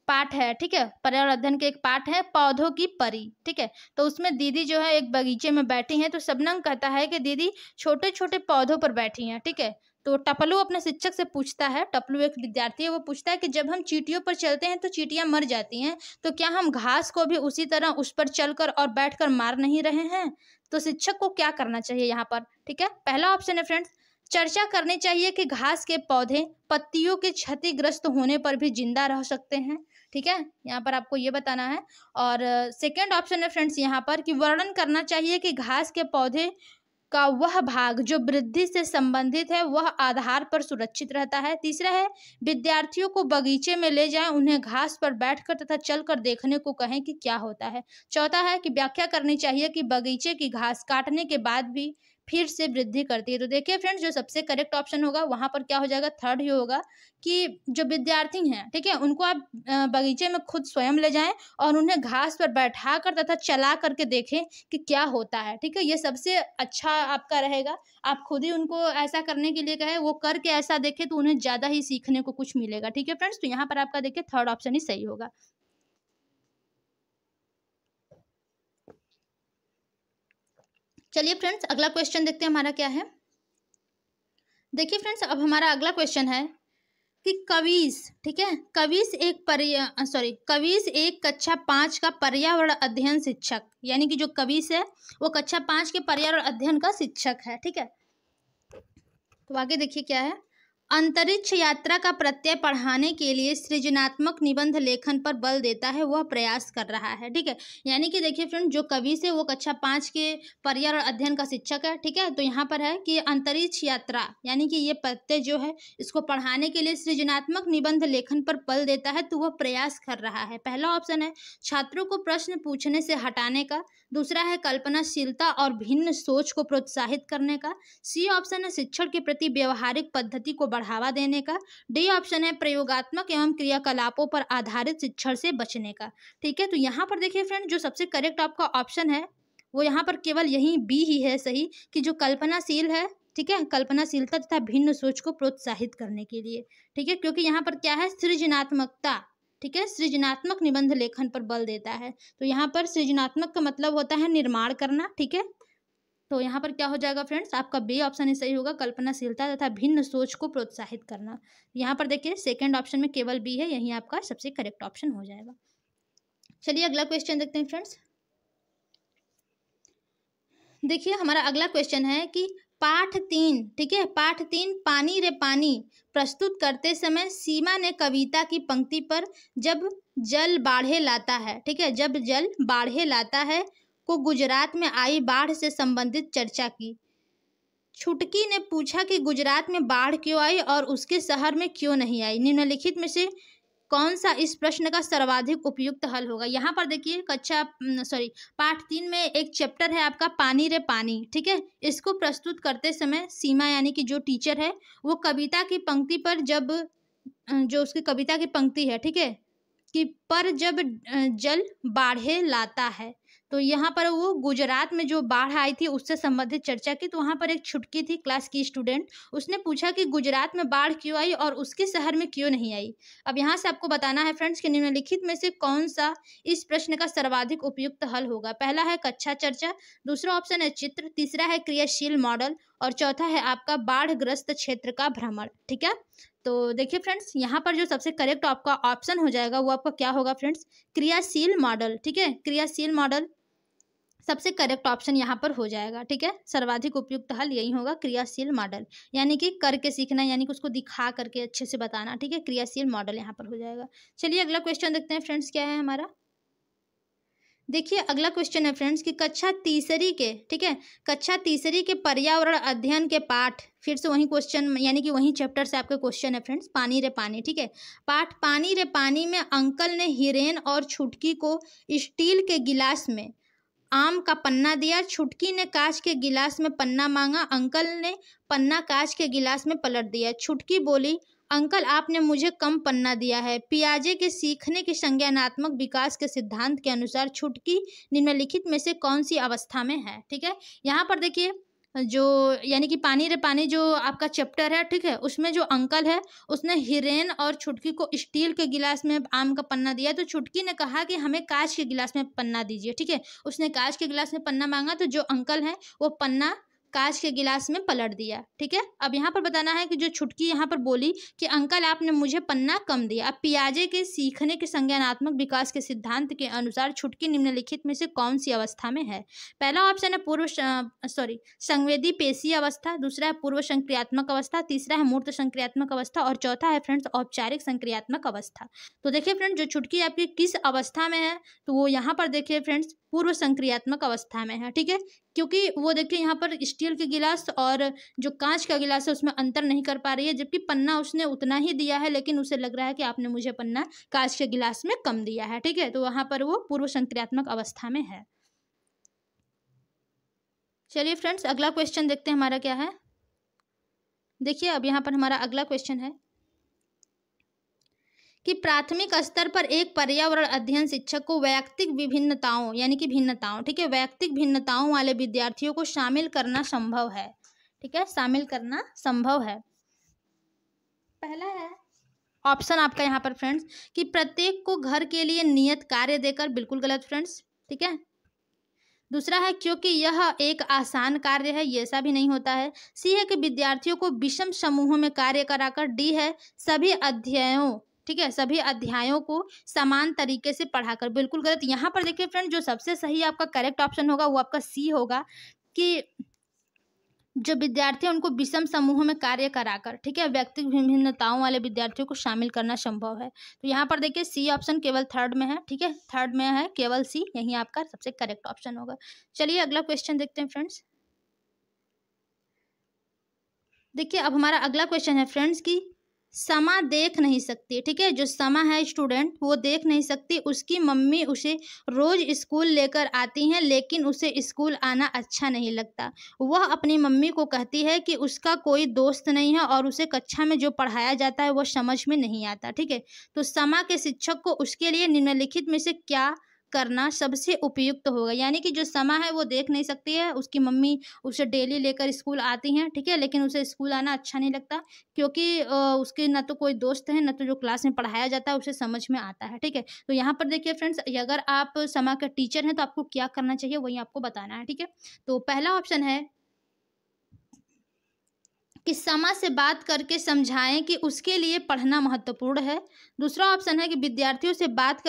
S1: पाठ है, ठीक है, पर्यावरण अध्ययन के एक पाठ है पौधों की परी। ठीक है, तो उसमें दीदी जो है एक बगीचे में बैठी हैं, तो सबनम कहता है कि दीदी छोटे छोटे पौधों पर बैठी हैं। ठीक है, तो टपलू अपने शिक्षक से पूछता है, टपलू एक विद्यार्थी है, वो पूछता है कि जब हम चींटियों पर चलते हैं तो चींटियां मर जाती हैं, तो क्या हम घास को भी उसी तरह उस पर चलकर और बैठकर मार नहीं रहे हैं। तो शिक्षक को क्या करना चाहिए यहाँ पर। ठीक है, पहला ऑप्शन है फ्रेंड्स चर्चा करनी चाहिए कि घास के पौधे पत्तियों के क्षतिग्रस्त होने पर भी जिंदा रह सकते हैं। ठीक है, यहाँ पर आपको ये बताना है। और सेकंड ऑप्शन है फ्रेंड्स यहाँ पर कि वर्णन करना चाहिए कि घास के पौधे का वह भाग जो वृद्धि से संबंधित है वह आधार पर सुरक्षित रहता है। तीसरा है विद्यार्थियों को बगीचे में ले जाएं, उन्हें घास पर बैठकर तथा चलकर देखने को कहें कि क्या होता है। चौथा है कि व्याख्या करनी चाहिए कि बगीचे की घास काटने के बाद भी फिर से वृद्धि करती है। तो देखिए फ्रेंड्स जो सबसे करेक्ट ऑप्शन होगा वहां पर क्या हो जाएगा, थर्ड ही होगा, कि जो विद्यार्थी हैं, ठीक है, उनको आप बगीचे में खुद स्वयं ले जाएं और उन्हें घास पर बैठा कर तथा चला करके देखें कि क्या होता है। ठीक है, ये सबसे अच्छा आपका रहेगा। आप खुद ही उनको ऐसा करने के लिए कहें, वो करके ऐसा देखें तो उन्हें ज़्यादा ही सीखने को कुछ मिलेगा। ठीक है फ्रेंड्स, तो यहाँ पर आपका देखिए थर्ड ऑप्शन ही सही होगा। चलिए फ्रेंड्स अगला क्वेश्चन देखते हैं हमारा क्या है। देखिए फ्रेंड्स अब हमारा अगला क्वेश्चन है कि कवीस, ठीक है, कवीस एक कक्षा 5 का पर्यावरण अध्ययन शिक्षक, यानी कि जो कवीस है वो कक्षा 5 के पर्यावरण अध्ययन का शिक्षक है। ठीक है, तो आगे देखिए क्या है। अंतरिक्ष यात्रा का प्रत्यय पढ़ाने के लिए सृजनात्मक निबंध लेखन पर बल देता है, वह प्रयास कर रहा है। ठीक है, यानी कि देखिए फ्रेंड जो कवि से वो कक्षा 5 के पर्यावरण अध्ययन का शिक्षक है। ठीक है, तो यहाँ पर है कि अंतरिक्ष यात्रा यानी कि ये प्रत्यय जो है इसको पढ़ाने के लिए सृजनात्मक निबंध लेखन पर बल देता है, तो वह प्रयास कर रहा है। पहला ऑप्शन है छात्रों को प्रश्न पूछने से हटाने का। दूसरा है कल्पनाशीलता और भिन्न सोच को प्रोत्साहित करने का। सी ऑप्शन है शिक्षण के प्रति व्यवहारिक पद्धति को बढ़ावा देने का। डी ऑप्शन है प्रयोगात्मक एवं क्रियाकलापों पर आधारित शिक्षण से बचने का। ठीक है, तो यहाँ पर देखिए फ्रेंड जो सबसे करेक्ट आपका ऑप्शन है वो यहाँ पर केवल यही बी ही है सही, कि जो कल्पनाशील है, ठीक है, कल्पनाशीलता तथा भिन्न सोच को प्रोत्साहित करने के लिए, ठीक है, क्योंकि यहाँ पर क्या है, सृजनात्मकता, ठीक है, सृजनात्मक निबंध लेखन पर बल देता है। तो यहाँ पर सृजनात्मक का मतलब होता है निर्माण करना, ठीक है। तो यहाँ पर क्या हो जाएगा फ्रेंड्स, आपका बी ऑप्शन ही सही होगा, कल्पनाशीलता तथा भिन्न सोच को प्रोत्साहित करना। यहाँ पर देखिए सेकंड ऑप्शन में केवल बी है, यही आपका सबसे करेक्ट ऑप्शन हो जाएगा। चलिए अगला क्वेश्चन देखते हैं फ्रेंड्स। देखिए हमारा अगला क्वेश्चन है कि पाठ 3, ठीक है, पाठ 3 पानी रे पानी प्रस्तुत करते समय सीमा ने कविता की पंक्ति पर जब जल बाढ़े लाता है, ठीक है, जब जल बाढ़े लाता है को गुजरात में आई बाढ़ से संबंधित चर्चा की। छुटकी ने पूछा कि गुजरात में बाढ़ क्यों आई और उसके शहर में क्यों नहीं आई। निम्नलिखित में से कौन सा इस प्रश्न का सर्वाधिक उपयुक्त हल होगा। यहाँ पर देखिए पाठ 3 में एक चैप्टर है आपका पानी रे पानी, ठीक है। इसको प्रस्तुत करते समय सीमा यानी कि जो टीचर है वो कविता की पंक्ति पर जब जो उसकी कविता की पंक्ति है, ठीक है, कि पर जब जल बाढ़े लाता है, तो यहाँ पर वो गुजरात में जो बाढ़ आई थी उससे संबंधित चर्चा की। तो वहाँ पर एक छुटकी थी क्लास की स्टूडेंट, उसने पूछा कि गुजरात में बाढ़ क्यों आई और उसके शहर में क्यों नहीं आई। अब यहाँ से आपको बताना है फ्रेंड्स कि निम्नलिखित में से कौन सा इस प्रश्न का सर्वाधिक उपयुक्त हल होगा। पहला है कक्षा चर्चा, दूसरा ऑप्शन है चित्र, तीसरा है क्रियाशील मॉडल और चौथा है आपका बाढ़ग्रस्त क्षेत्र का भ्रमण, ठीक है। तो देखिए फ्रेंड्स यहाँ पर जो सबसे करेक्ट आपका ऑप्शन हो जाएगा वो आपका क्या होगा फ्रेंड्स, क्रियाशील मॉडल, ठीक है, क्रियाशील मॉडल सबसे करेक्ट ऑप्शन यहाँ पर हो जाएगा, ठीक है। सर्वाधिक उपयुक्त हल यही होगा, क्रियाशील मॉडल, यानी कि करके सीखना, यानी कि उसको दिखा करके अच्छे से बताना, ठीक है, क्रियाशील मॉडल यहाँ पर हो जाएगा। चलिए अगला क्वेश्चन देखते हैं फ्रेंड्स क्या है हमारा। देखिए अगला क्वेश्चन है फ्रेंड्स कि कक्षा तीसरी के, ठीक है, कक्षा तीसरी के पर्यावरण अध्ययन के पाठ, फिर से वही क्वेश्चन यानी कि वही चैप्टर से आपके क्वेश्चन है फ्रेंड्स, पानी रे पानी, ठीक है। पाठ पानी रे पानी में अंकल ने हिरेन और छुटकी को स्टील के गिलास में आम का पन्ना दिया। छुटकी ने कांच के गिलास में पन्ना मांगा, अंकल ने पन्ना कांच के गिलास में पलट दिया। छुटकी बोली, अंकल आपने मुझे कम पन्ना दिया है। पियाजे के सीखने के संज्ञानात्मक विकास के सिद्धांत के अनुसार छुटकी निम्नलिखित में से कौन सी अवस्था में है, ठीक है। यहाँ पर देखिए जो यानी कि पानी रे पानी जो आपका चैप्टर है, ठीक है, उसमें जो अंकल है उसने हिरेन और छुटकी को स्टील के गिलास में आम का पन्ना दिया। तो छुटकी ने कहा कि हमें कांच के गिलास में पन्ना दीजिए, ठीक है, उसने कांच के गिलास में पन्ना मांगा, तो जो अंकल है वो पन्ना कांच के गिलास में पलट दिया, ठीक है। अब यहाँ पर बताना है कि जो छुटकी यहाँ पर बोली कि अंकल आपने मुझे पन्ना कम दिया। अब पियाजे के सीखने के संज्ञानात्मक विकास के सिद्धांत के अनुसार छुटकी निम्नलिखित में से कौन सी अवस्था में है। पहला ऑप्शन है संवेदी पेशीय अवस्था, दूसरा है पूर्व संक्रियात्मक अवस्था, तीसरा है मूर्त संक्रियात्मक अवस्था और चौथा है फ्रेंड्स औपचारिक संक्रियात्मक अवस्था। तो देखिए फ्रेंड्स जो छुटकी आपकी किस अवस्था में है, तो वो यहाँ पर देखिए फ्रेंड्स पूर्व संक्रियात्मक अवस्था में है, ठीक है, क्योंकि वो देखिए यहाँ पर स्टील के गिलास और जो कांच का गिलास है उसमें अंतर नहीं कर पा रही है, जबकि पन्ना उसने उतना ही दिया है लेकिन उसे लग रहा है कि आपने मुझे पन्ना कांच के गिलास में कम दिया है, ठीक है। तो वहां पर वो पूर्व संक्रियात्मक अवस्था में है। चलिए फ्रेंड्स अगला क्वेश्चन देखते हैं हमारा क्या है। देखिए अब यहाँ पर हमारा अगला क्वेश्चन है कि प्राथमिक स्तर पर एक पर्यावरण अध्ययन शिक्षक को वैयक्तिक विभिन्नताओं यानी कि भिन्नताओं, ठीक है, वैयक्तिक भिन्नताओं वाले विद्यार्थियों को शामिल करना संभव है, ठीक है, शामिल करना संभव है। पहला है ऑप्शन आपका यहाँ पर फ्रेंड्स कि प्रत्येक को घर के लिए नियत कार्य देकर, बिल्कुल गलत फ्रेंड्स, ठीक है। दूसरा है क्योंकि यह एक आसान कार्य है, ये ऐसा भी नहीं होता है। सी है कि विद्यार्थियों को विषम समूहों में कार्य कराकर। डी है सभी अध्यायों, ठीक है, सभी अध्यायों को समान तरीके से पढ़ाकर, बिल्कुल गलत। यहाँ पर देखिए फ्रेंड जो सबसे सही आपका करेक्ट ऑप्शन होगा वो आपका सी होगा कि जो विद्यार्थी हैं उनको विषम समूहों में कार्य कराकर, ठीक है, व्यक्तिगत विभिन्नताओं वाले विद्यार्थियों को शामिल करना संभव है। तो यहाँ पर देखिए सी ऑप्शन केवल थर्ड में है, ठीक है, थर्ड में है केवल सी, यही आपका सबसे करेक्ट ऑप्शन होगा। चलिए अगला क्वेश्चन देखते हैं फ्रेंड्स। देखिए अब हमारा अगला क्वेश्चन है फ्रेंड्स कि समा देख नहीं सकती, ठीक है, जो समा है स्टूडेंट वो देख नहीं सकती, उसकी मम्मी उसे रोज स्कूल लेकर आती हैं लेकिन उसे स्कूल आना अच्छा नहीं लगता। वह अपनी मम्मी को कहती है कि उसका कोई दोस्त नहीं है और उसे कक्षा में जो पढ़ाया जाता है वो समझ में नहीं आता, ठीक है। तो समा के शिक्षक को उसके लिए निम्नलिखित में से क्या करना सबसे उपयुक्त होगा। यानी कि जो समा है वो देख नहीं सकती है, उसकी मम्मी उसे डेली लेकर स्कूल आती हैं, ठीक है, लेकिन उसे स्कूल आना अच्छा नहीं लगता, क्योंकि उसके ना तो कोई दोस्त है, ना तो जो क्लास में पढ़ाया जाता है उसे समझ में आता है, ठीक है। तो यहाँ पर देखिए फ्रेंड्स, अगर आप समा के टीचर हैं तो आपको क्या करना चाहिए वही आपको बताना है, ठीक है। तो पहला ऑप्शन है कि समा से बात करके समझाएं कि उसके लिए पढ़ना महत्वपूर्ण है। दूसरा ऑप्शन है कि विद्यार्थियों से बात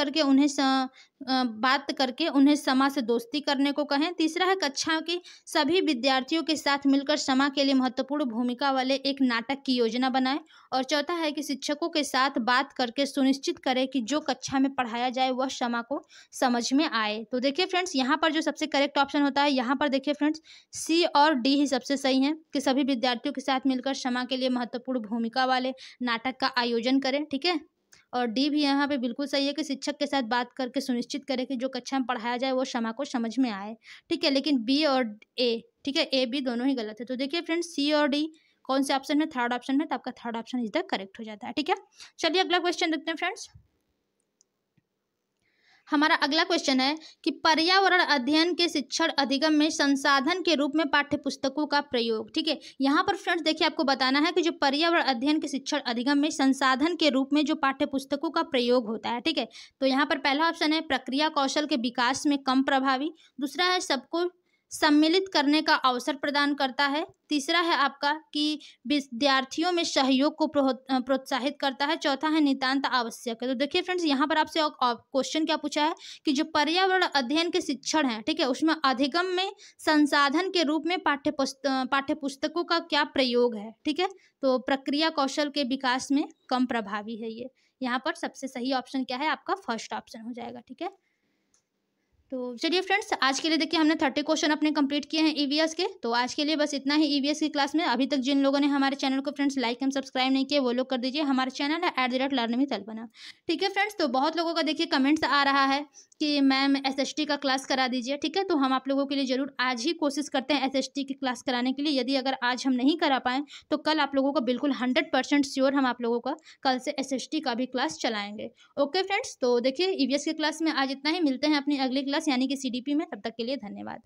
S1: करके उन्हें समा से दोस्ती करने को कहें। तीसरा है कक्षा के सभी विद्यार्थियों के साथ मिलकर समा के लिए महत्वपूर्ण भूमिका वाले एक नाटक की योजना बनाएं। और चौथा है कि शिक्षकों के साथ बात करके सुनिश्चित करें कि जो कक्षा में पढ़ाया जाए वह समा को समझ में आए। तो देखिए फ्रेंड्स, यहाँ पर जो सबसे करेक्ट ऑप्शन होता है, यहाँ पर देखिए फ्रेंड्स, सी और डी ही सबसे सही है कि सभी विद्यार्थियों के साथ मिलकर समा के लिए महत्वपूर्ण भूमिका वाले नाटक का आयोजन करें, ठीक है। और डी भी यहाँ पे बिल्कुल सही है कि शिक्षक के साथ बात करके सुनिश्चित करें कि जो कक्षा में पढ़ाया जाए वो समा को समझ में आए, ठीक है। लेकिन बी और ए, ठीक है, ए बी दोनों ही गलत है। तो देखिए फ्रेंड्स, सी और डी कौन से ऑप्शन में, थर्ड ऑप्शन में, तो आपका third option is the correct हो जाता है, ठीक है। चलिए अगला क्वेश्चन देखते हैं फ्रेंड्स। हमारा अगला क्वेश्चन है कि पर्यावरण अध्ययन के शिक्षण अधिगम में संसाधन के रूप में पाठ्य पुस्तकों का प्रयोग, ठीक है। यहाँ पर फ्रेंड्स देखिए, आपको बताना है कि जो पर्यावरण अध्ययन के शिक्षण अधिगम में संसाधन के रूप में जो पाठ्य पुस्तकों का प्रयोग होता है, ठीक है। तो यहाँ पर पहला ऑप्शन है प्रक्रिया कौशल के विकास में कम प्रभावी। दूसरा है सबको सम्मिलित करने का अवसर प्रदान करता है। तीसरा है आपका कि विद्यार्थियों में सहयोग को प्रोत्साहित करता है। चौथा है नितांत आवश्यक है। तो देखिए फ्रेंड्स, यहाँ पर आपसे क्वेश्चन क्या पूछा है कि जो पर्यावरण अध्ययन के शिक्षण है, ठीक है, उसमें अधिगम में संसाधन के रूप में पाठ्य पुस्तकों का क्या प्रयोग है, ठीक है। तो प्रक्रिया कौशल के विकास में कम प्रभावी है ये। यहाँ पर सबसे सही ऑप्शन क्या है, आपका फर्स्ट ऑप्शन हो जाएगा, ठीक है। तो चलिए फ्रेंड्स, आज के लिए देखिए हमने 30 क्वेश्चन अपने कंप्लीट किए हैं ईवीएस के। तो आज के लिए बस इतना ही ईवीएस की क्लास में। अभी तक जिन लोगों ने हमारे चैनल को फ्रेंड्स लाइक एंड सब्सक्राइब नहीं किया वो लोग कर दीजिए। हमारा चैनल है @learn-with-alpana, ठीक है फ्रेंड्स। तो बहुत लोगों का देखिए कमेंट्स आ रहा है कि मैम SST का क्लास करा दीजिए, ठीक है। तो हम आप लोगों के लिए जरूर आज ही कोशिश करते हैं SST की क्लास कराने के लिए। यदि अगर आज हम नहीं करा पाएँ तो कल आप लोगों को बिल्कुल 100% श्योर हम आप लोगों का कल से SST का भी क्लास चलाएंगे। ओके फ्रेंड्स, तो देखिए ईवीएस की क्लास में आज इतना ही। मिलते हैं अपनी अगली क्लास यानी कि CDP में। तब तक के लिए धन्यवाद।